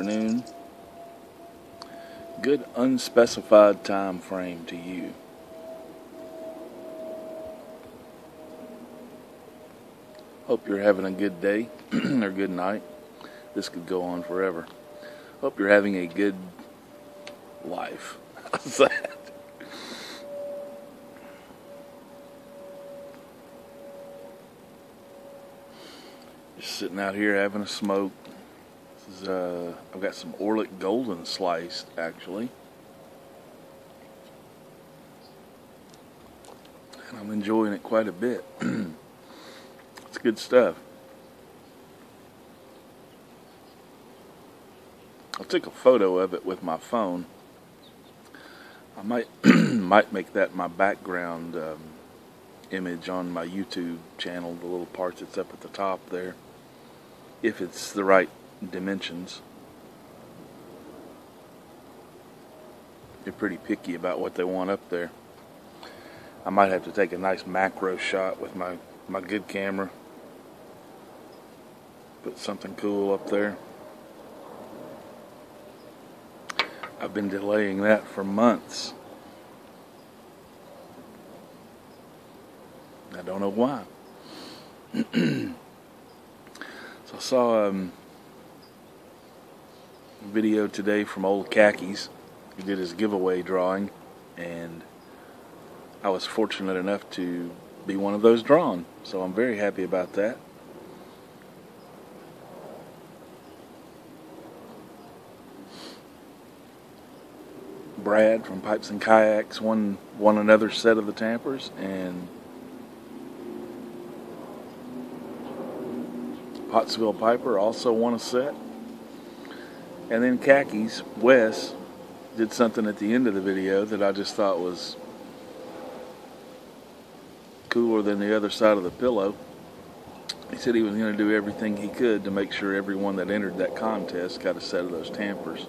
afternoon. Good unspecified time frame to you. Hope you're having a good day or good night. This could go on forever. Hope you're having a good life. How's that? Just sitting out here having a smoke. This is, I've got some Orlick Golden sliced, actually. And I'm enjoying it quite a bit. It's good stuff. I took a photo of it with my phone. I might make that my background image on my YouTube channel, the little part that's up at the top there, if it's the right dimensions. They're pretty picky about what they want up there. I might have to take a nice macro shot with my good camera. Put something cool up there. I've been delaying that for months. I don't know why. So I saw a video today from old Khakies. He did his giveaway drawing, and I was fortunate enough to be one of those drawn. So I'm very happy about that. Brad from Pipes and Kayaks won another set of the Tampers, and Pottsville Piper also won a set. And then Khakies, Wes, did something at the end of the video that I just thought was cooler than the other side of the pillow. He said he was going to do everything he could to make sure everyone that entered that contest got a set of those Tampers.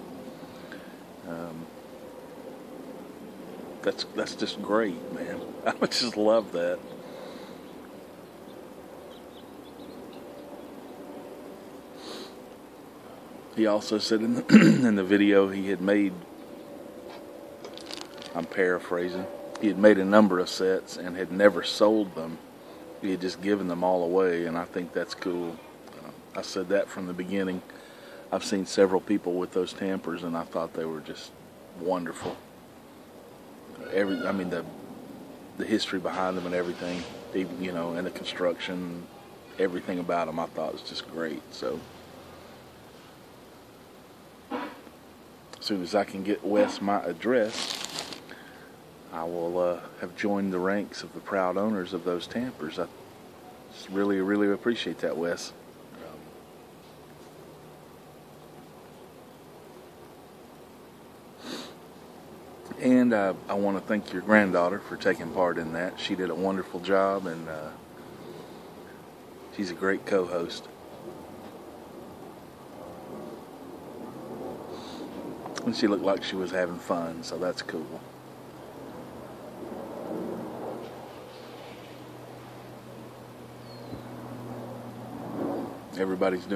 That's just great, man. I just love that. He also said in the video he had made, I'm paraphrasing, he had made a number of sets and had never sold them. He had just given them all away, and I think that's cool. I said that from the beginning. I've seen several people with those Tampers, and I thought they were just wonderful. The history behind them and everything, and the construction, everything about them, I thought was just great. So as soon as I can get Wes my address, I will have joined the ranks of the proud owners of those Tampers. I just really, really appreciate that, Wes. And I want to thank your granddaughter for taking part in that. She did a wonderful job, and she's a great co-host. And she looked like she was having fun, so that's cool. Everybody's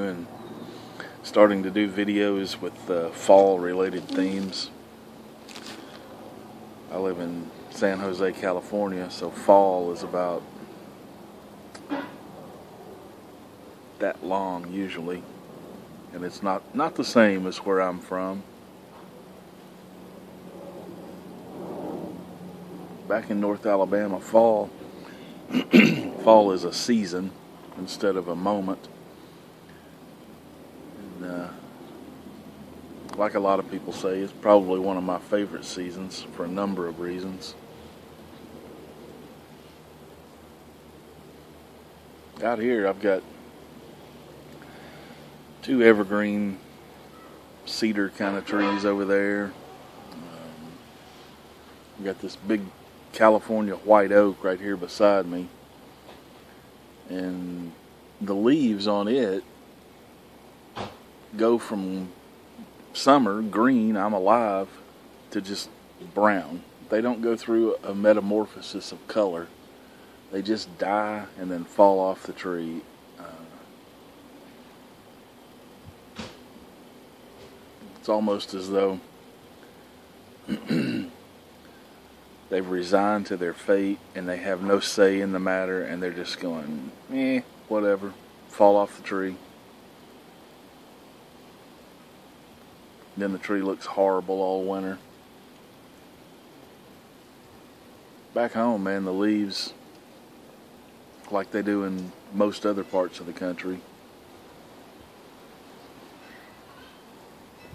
starting to do videos with fall-related themes. I live in San Jose, California, so fall is about that long usually, and it's not the same as where I'm from. Back in North Alabama, fall is a season instead of a moment. And like a lot of people say, it's probably one of my favorite seasons for a number of reasons. Out here I've got 2 evergreen cedar kind of trees over there. I've got this big California white oak right here beside me, and the leaves on it go from summer green, I'm alive, to just brown. They don't go through a metamorphosis of color. They just die and then fall off the tree. It's almost as though they've resigned to their fate and they have no say in the matter, and they're just going, whatever, fall off the tree. Then the tree looks horrible all winter. Back home, man, the leaves, like they do in most other parts of the country,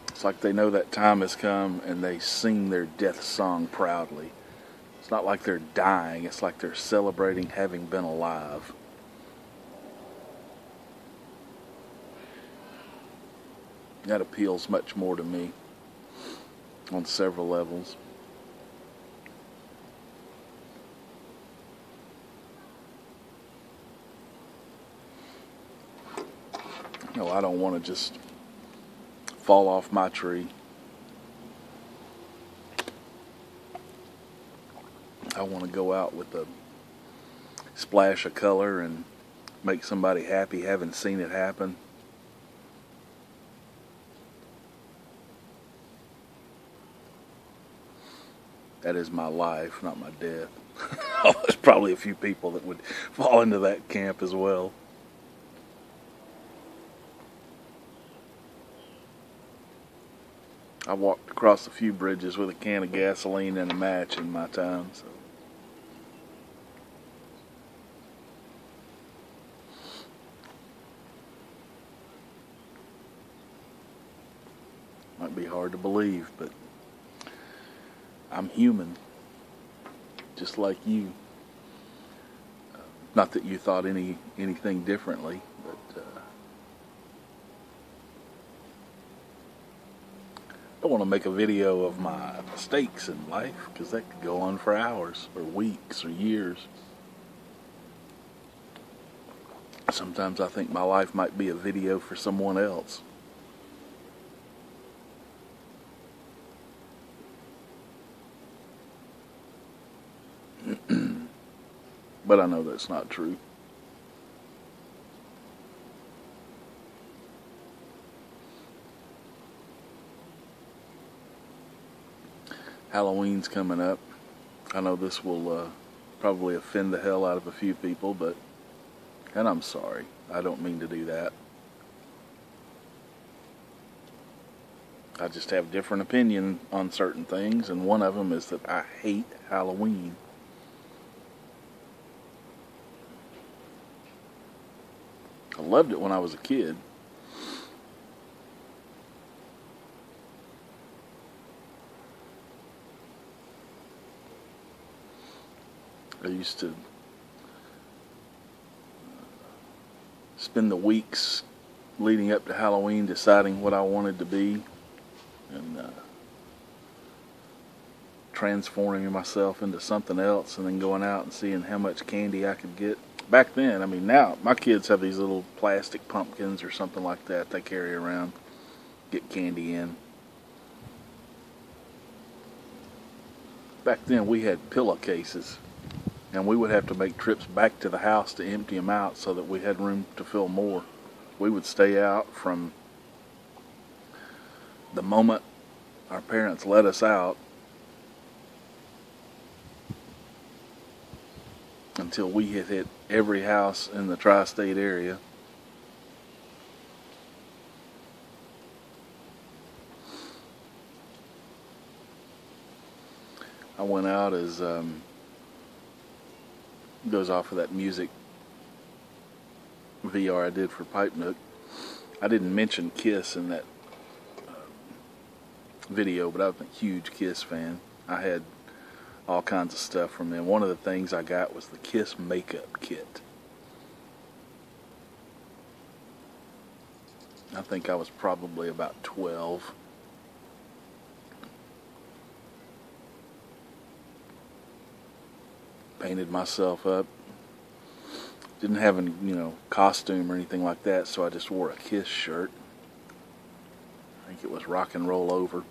it's like they know that time has come and they sing their death song proudly. It's not like they're dying, it's like they're celebrating having been alive. That appeals much more to me on several levels. No, I don't want to just fall off my tree. I want to go out with a splash of color and make somebody happy having seen it happen. That is my life, not my death. There's probably a few people that would fall into that camp as well. I walked across a few bridges with a can of gasoline and a match in my time, so. Might be hard to believe, but I'm human, just like you. Not that you thought anything differently, but I don't want to make a video of my mistakes in life, because that could go on for hours, or weeks, or years. Sometimes I think my life might be a video for someone else. But I know that's not true. Halloween's coming up. I know this will probably offend the hell out of a few people, and I'm sorry. I don't mean to do that. I just have different opinion on certain things, and one of them is that I hate Halloween. I loved it when I was a kid. I used to spend the weeks leading up to Halloween deciding what I wanted to be and transforming myself into something else, and then going out and seeing how much candy I could get. Back then, I mean, now my kids have these little plastic pumpkins or something like that they carry around, get candy in. Back then we had pillowcases, and we would have to make trips back to the house to empty them out so that we had room to fill more. We would stay out from the moment our parents let us out until we had hit every house in the tri-state area. I went out as goes off of that music VR I did for Pipe Nook. I didn't mention Kiss in that video, but I'm a huge Kiss fan. I had all kinds of stuff from them. One of the things I got was the Kiss makeup kit. I think I was probably about 12. Painted myself up. Didn't have any, costume or anything like that, so I just wore a Kiss shirt. I think it was Rock and Roll Over.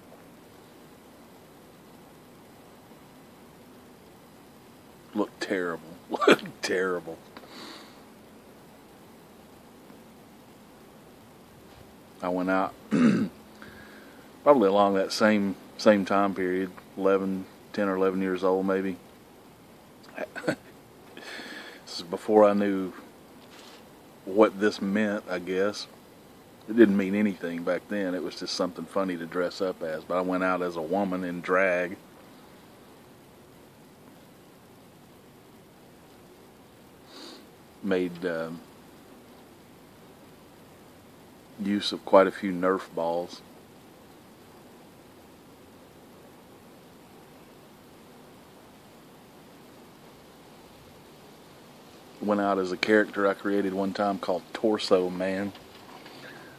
Looked terrible. Looked terrible. I went out probably along that same time period, 10 or 11 years old maybe. This is before I knew what this meant, I guess. It didn't mean anything back then. It was just something funny to dress up as. But I went out as a woman in drag. Made use of quite a few Nerf balls. Went out as a character I created one time called Torso Man.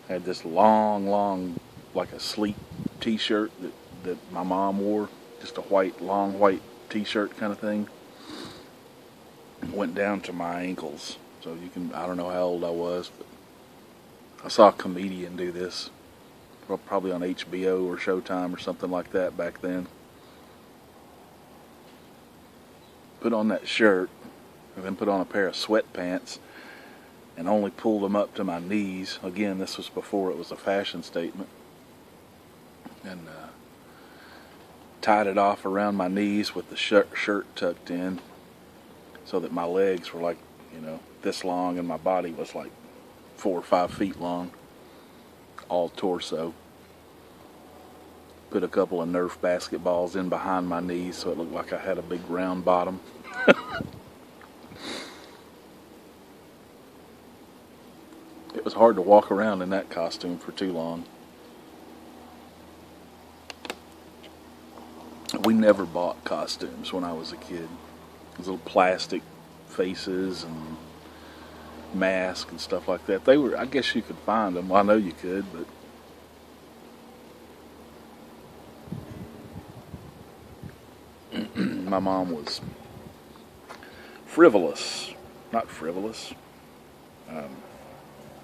I had this long, like a sleep t-shirt that my mom wore. Just a long white t-shirt kind of thing. Went down to my ankles. So I don't know how old I was, but I saw a comedian do this. Probably on HBO or Showtime or something like that back then. Put on that shirt, and then put on a pair of sweatpants, and only pulled them up to my knees. Again, this was before it was a fashion statement. And tied it off around my knees with the shirt tucked in, so that my legs were like, this long, and my body was like 4 or 5 feet long, all torso. Put a couple of Nerf basketballs in behind my knees so it looked like I had a big round bottom. It was hard to walk around in that costume for too long. We never bought costumes when I was a kid. Those little plastic faces and masks and stuff like that. I guess you could find them. Well, I know you could, but my mom was frivolous. Not frivolous.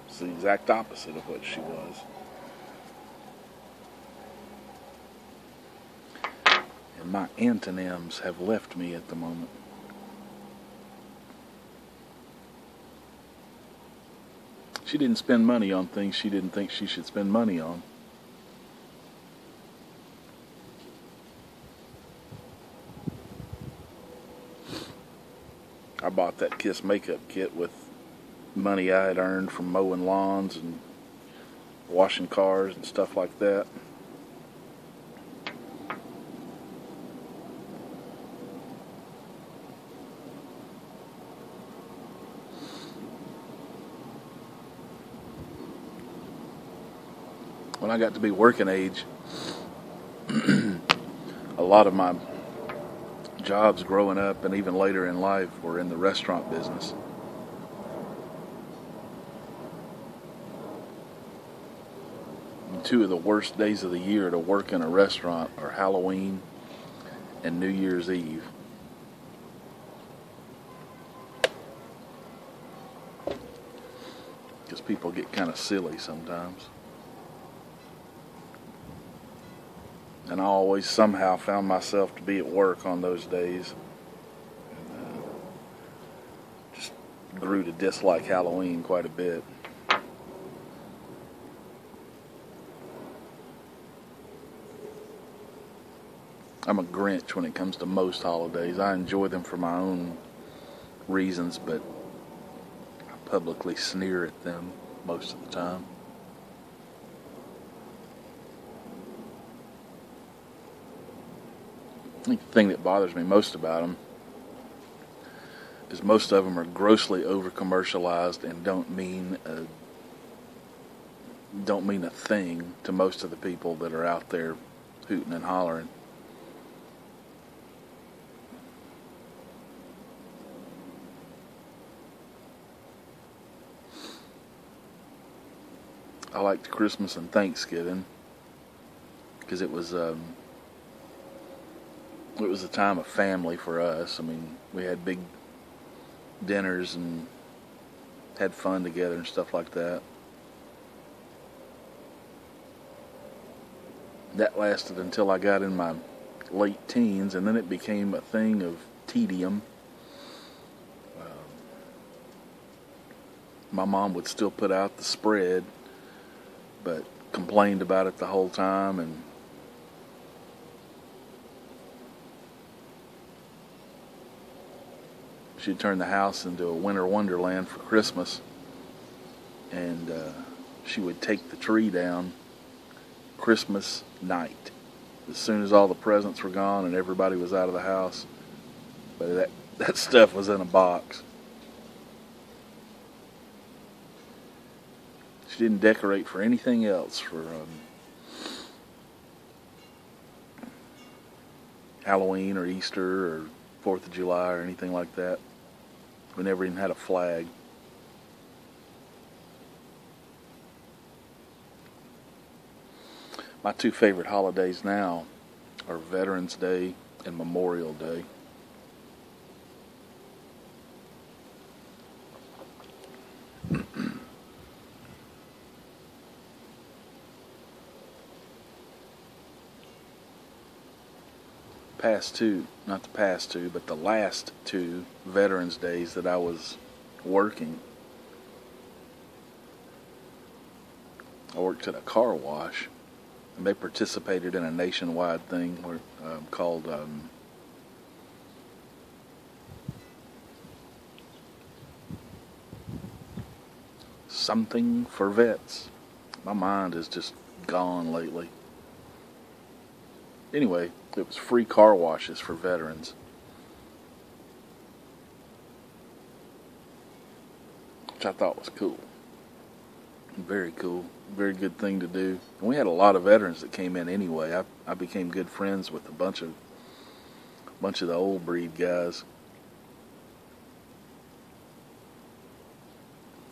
It's the exact opposite of what she was. And my antonyms have left me at the moment. She didn't spend money on things she didn't think she should spend money on. I bought that Kiss makeup kit with money I had earned from mowing lawns and washing cars and stuff like that. When I got to be working age, a lot of my jobs growing up and even later in life were in the restaurant business. And 2 of the worst days of the year to work in a restaurant are Halloween and New Year's Eve. Because people get kind of silly sometimes. And I always somehow found myself to be at work on those days. And, just grew to dislike Halloween quite a bit. I'm a Grinch when it comes to most holidays. I enjoy them for my own reasons, but I publicly sneer at them most of the time. I think the thing that bothers me most about them is most of them are grossly over-commercialized and don't mean a thing to most of the people that are out there hooting and hollering. I liked Christmas and Thanksgiving because it was a time of family for us. I mean, we had big dinners and had fun together and stuff like that. That lasted until I got in my late teens, and then it became a thing of tedium. My mom would still put out the spread, but complained about it the whole time, and She'd turn the house into a winter wonderland for Christmas, and she would take the tree down Christmas night, as soon as all the presents were gone and everybody was out of the house. But that stuff was in a box. She didn't decorate for anything else for Halloween or Easter or 4th of July or anything like that. We never even had a flag. My two favorite holidays now are Veterans Day and Memorial Day. Not the past two, but the last two Veterans Days that I was working, I worked at a car wash, and they participated in a nationwide thing called something for vets. My mind is just gone lately. Anyway, it was free car washes for veterans, which I thought was cool. Very cool. Very good thing to do. And we had a lot of veterans that came in anyway. I became good friends with a bunch of the old breed guys.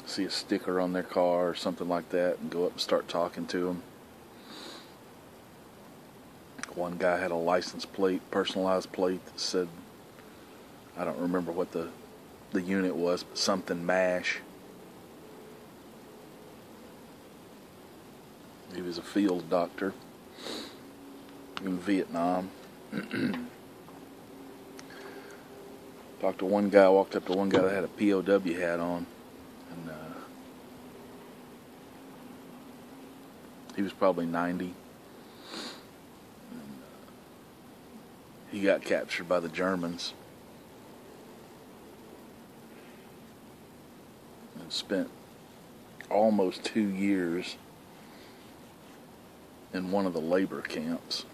See a sticker on their car or something like that and go up and start talking to them. One guy had a license plate, personalized plate that said, I don't remember what the unit was, but something MASH. He was a field doctor in Vietnam. Walked up to one guy that had a POW hat on, and he was probably 90. He got captured by the Germans and spent almost 2 years in one of the labor camps.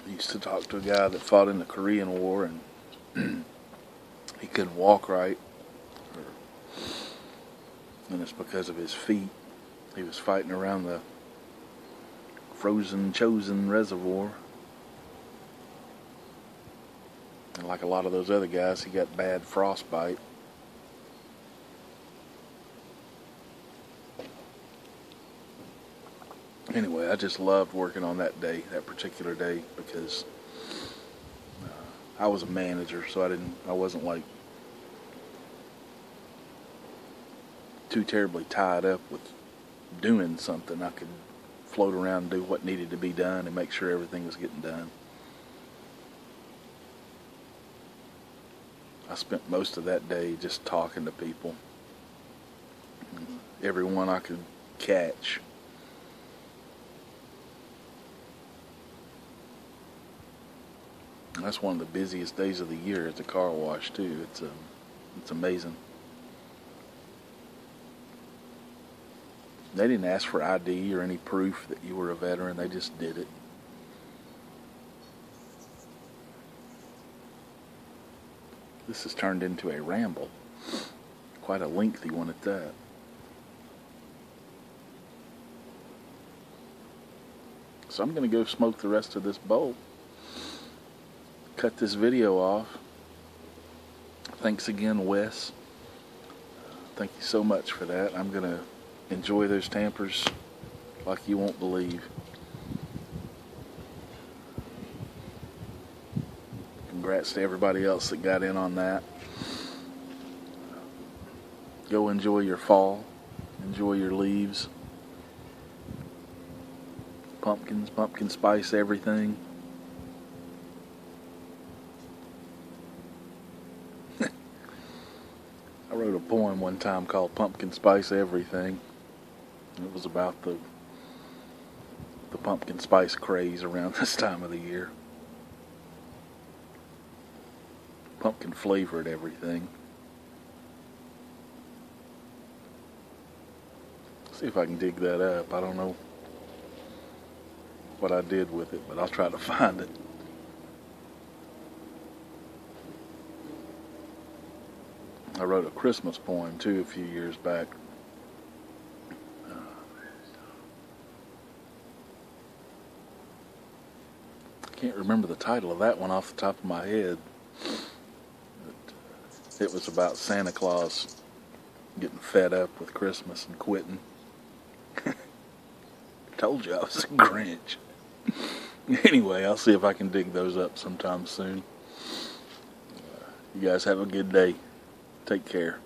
He used to talk to a guy that fought in the Korean War, and he couldn't walk right. And it's because of his feet. He was fighting around the frozen Chosin Reservoir. And like a lot of those other guys, he got bad frostbite. Anyway, I just loved working on that particular day, because I was a manager, so I wasn't like too terribly tied up with doing something. I could float around and do what needed to be done and make sure everything was getting done. I spent most of that day just talking to people. Everyone I could catch. And that's one of the busiest days of the year at the car wash too. It's amazing. They didn't ask for ID or any proof that you were a veteran. They just did it. This has turned into a ramble. Quite a lengthy one at that. So I'm going to go smoke the rest of this bowl. Cut this video off. Thanks again, Wes. Thank you so much for that. I'm going to enjoy those tampers like you won't believe. Congrats to everybody else that got in on that. Go enjoy your fall. Enjoy your leaves. Pumpkins, pumpkin spice everything. I wrote a poem one time called Pumpkin Spice Everything. It was about the pumpkin spice craze around this time of the year. Pumpkin flavored everything. See if I can dig that up. I don't know what I did with it, but I'll try to find it. I wrote a Christmas poem too a few years back. I can't remember the title of that one off the top of my head. But it was about Santa Claus getting fed up with Christmas and quitting. Told you I was a Grinch. Anyway, I'll see if I can dig those up sometime soon. You guys have a good day. Take care.